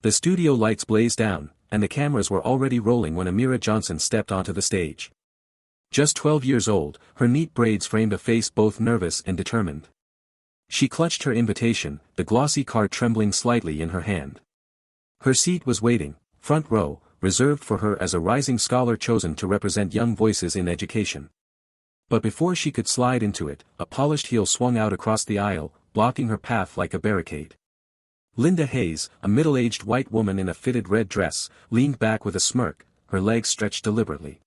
The studio lights blazed down, and the cameras were already rolling when Amira Johnson stepped onto the stage. Just 12 years old, her neat braids framed a face both nervous and determined. She clutched her invitation, the glossy card trembling slightly in her hand. Her seat was waiting, front row, reserved for her as a rising scholar chosen to represent young voices in education. But before she could slide into it, a polished heel swung out across the aisle, blocking her path like a barricade. Linda Hayes, a middle-aged white woman in a fitted red dress, leaned back with a smirk, her legs stretched deliberately.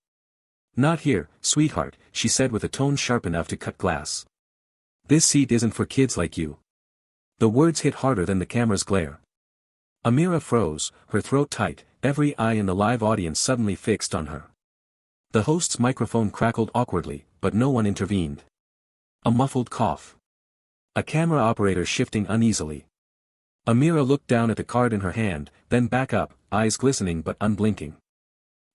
"Not here, sweetheart," she said with a tone sharp enough to cut glass. "This seat isn't for kids like you." The words hit harder than the camera's glare. Amira froze, her throat tight, every eye in the live audience suddenly fixed on her. The host's microphone crackled awkwardly, but no one intervened. A muffled cough. A camera operator shifting uneasily. Amira looked down at the card in her hand, then back up, eyes glistening but unblinking.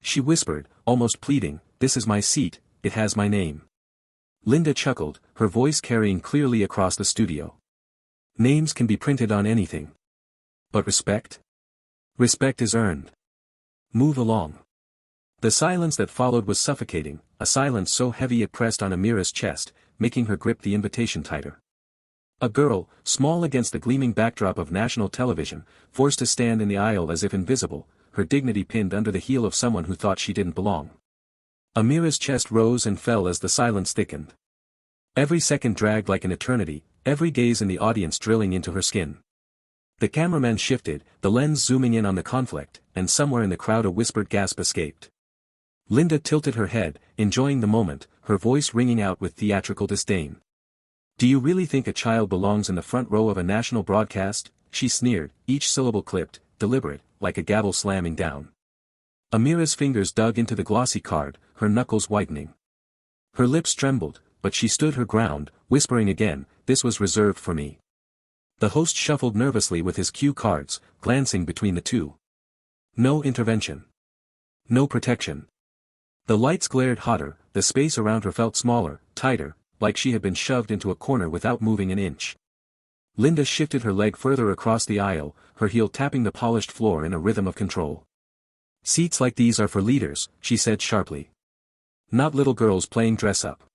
She whispered, almost pleading, "This is my seat, it has my name." Linda chuckled, her voice carrying clearly across the studio. "Names can be printed on anything. But respect? Respect is earned. Move along." The silence that followed was suffocating, a silence so heavy it pressed on Amira's chest, making her grip the invitation tighter. A girl, small against the gleaming backdrop of national television, forced to stand in the aisle as if invisible, her dignity pinned under the heel of someone who thought she didn't belong. Amira's chest rose and fell as the silence thickened. Every second dragged like an eternity, every gaze in the audience drilling into her skin. The cameraman shifted, the lens zooming in on the conflict, and somewhere in the crowd a whispered gasp escaped. Linda tilted her head, enjoying the moment, her voice ringing out with theatrical disdain. "Do you really think a child belongs in the front row of a national broadcast?" she sneered, each syllable clipped, deliberate, like a gavel slamming down. Amira's fingers dug into the glossy card, her knuckles whitening. Her lips trembled, but she stood her ground, whispering again, "This was reserved for me." The host shuffled nervously with his cue cards, glancing between the two. No intervention. No protection. The lights glared hotter, the space around her felt smaller, tighter, like she had been shoved into a corner without moving an inch. Linda shifted her leg further across the aisle, her heel tapping the polished floor in a rhythm of control. "Seats like these are for leaders," she said sharply. "Not little girls playing dress-up."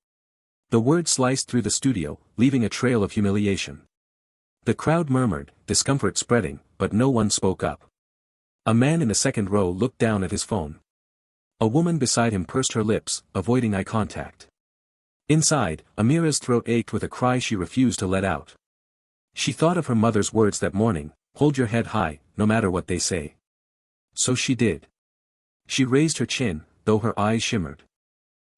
The words sliced through the studio, leaving a trail of humiliation. The crowd murmured, discomfort spreading, but no one spoke up. A man in the second row looked down at his phone. A woman beside him pursed her lips, avoiding eye contact. Inside, Amira's throat ached with a cry she refused to let out. She thought of her mother's words that morning, "Hold your head high, no matter what they say." So she did. She raised her chin, though her eyes shimmered.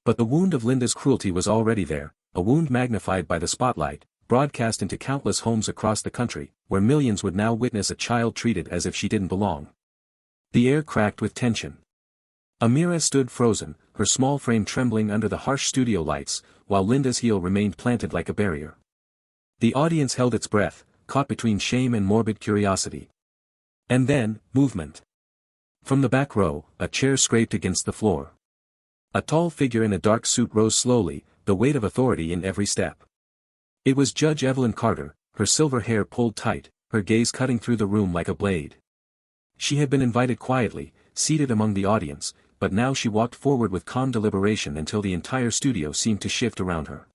But the wound of Linda's cruelty was already there, a wound magnified by the spotlight, broadcast into countless homes across the country, where millions would now witness a child treated as if she didn't belong. The air cracked with tension. Amira stood frozen, her small frame trembling under the harsh studio lights, while Linda's heel remained planted like a barrier. The audience held its breath, caught between shame and morbid curiosity. And then, movement. From the back row, a chair scraped against the floor. A tall figure in a dark suit rose slowly, the weight of authority in every step. It was Judge Evelyn Carter, her silver hair pulled tight, her gaze cutting through the room like a blade. She had been invited quietly, seated among the audience, but now she walked forward with calm deliberation until the entire studio seemed to shift around her.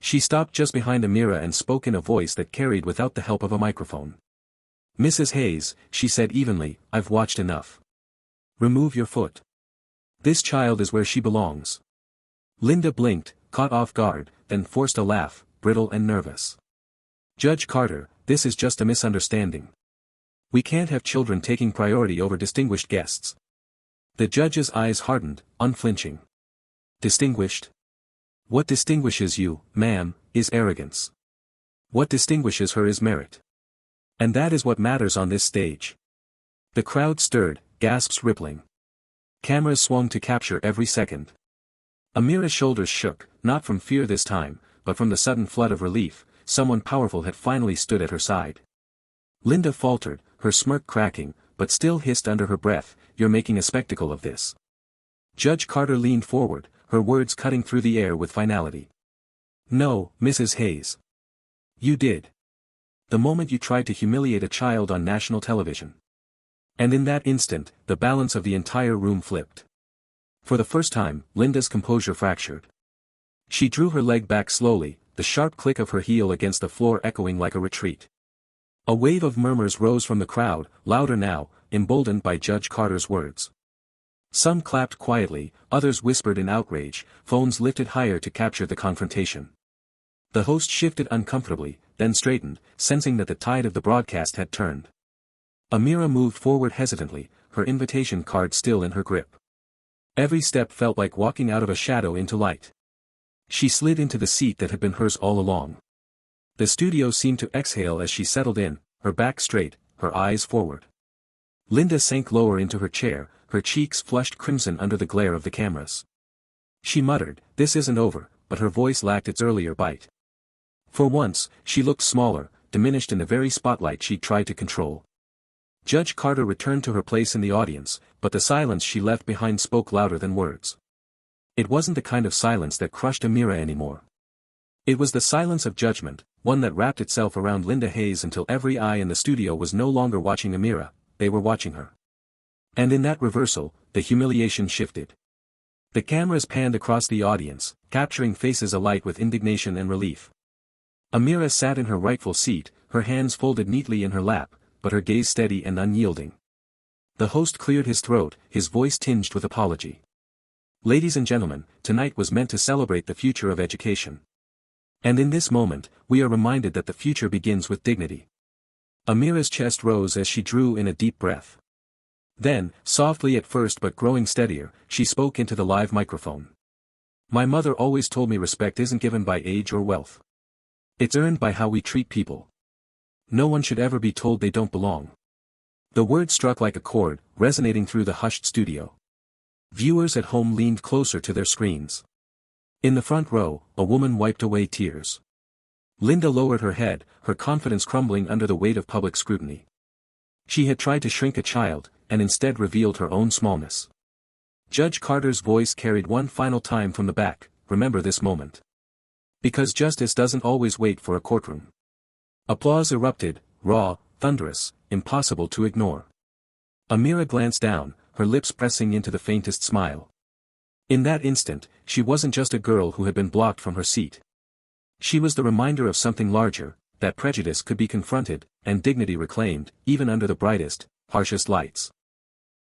She stopped just behind Amira and spoke in a voice that carried without the help of a microphone. "Mrs. Hayes," she said evenly, "I've watched enough. Remove your foot. This child is where she belongs." Linda blinked, caught off guard, then forced a laugh, brittle and nervous. "Judge Carter, this is just a misunderstanding. We can't have children taking priority over distinguished guests." The judge's eyes hardened, unflinching. "Distinguished? What distinguishes you, ma'am, is arrogance. What distinguishes her is merit. And that is what matters on this stage." The crowd stirred, gasps rippling. Cameras swung to capture every second. Amira's shoulders shook, not from fear this time, but from the sudden flood of relief, someone powerful had finally stood at her side. Linda faltered, her smirk cracking, but still hissed under her breath, "You're making a spectacle of this." Judge Carter leaned forward, her words cutting through the air with finality. "No, Mrs. Hayes. You did. The moment you tried to humiliate a child on national television. And in that instant, the balance of the entire room flipped. For the first time, Linda's composure fractured. She drew her leg back slowly, the sharp click of her heel against the floor echoing like a retreat. A wave of murmurs rose from the crowd, louder now, emboldened by Judge Carter's words. Some clapped quietly, others whispered in outrage, phones lifted higher to capture the confrontation. The host shifted uncomfortably, then straightened, sensing that the tide of the broadcast had turned. Amira moved forward hesitantly, her invitation card still in her grip. Every step felt like walking out of a shadow into light. She slid into the seat that had been hers all along. The studio seemed to exhale as she settled in, her back straight, her eyes forward. Linda sank lower into her chair, her cheeks flushed crimson under the glare of the cameras. She muttered, "This isn't over," but her voice lacked its earlier bite. For once, she looked smaller, diminished in the very spotlight she'd tried to control. Judge Carter returned to her place in the audience, but the silence she left behind spoke louder than words. It wasn't the kind of silence that crushed Amira anymore. It was the silence of judgment, one that wrapped itself around Linda Hayes until every eye in the studio was no longer watching Amira, they were watching her. And in that reversal, the humiliation shifted. The cameras panned across the audience, capturing faces alight with indignation and relief. Amira sat in her rightful seat, her hands folded neatly in her lap, but her gaze steady and unyielding. The host cleared his throat, his voice tinged with apology. "Ladies and gentlemen, tonight was meant to celebrate the future of education. And in this moment, we are reminded that the future begins with dignity." Amira's chest rose as she drew in a deep breath. Then, softly at first but growing steadier, she spoke into the live microphone. "My mother always told me respect isn't given by age or wealth. It's earned by how we treat people. No one should ever be told they don't belong." The words struck like a chord, resonating through the hushed studio. Viewers at home leaned closer to their screens. In the front row, a woman wiped away tears. Linda lowered her head, her confidence crumbling under the weight of public scrutiny. She had tried to shrink a child, and instead revealed her own smallness. Judge Carter's voice carried one final time from the back, "Remember this moment. Because justice doesn't always wait for a courtroom." Applause erupted, raw, thunderous, impossible to ignore. Amira glanced down, her lips pressing into the faintest smile. In that instant, she wasn't just a girl who had been blocked from her seat. She was the reminder of something larger, that prejudice could be confronted, and dignity reclaimed, even under the brightest, harshest lights.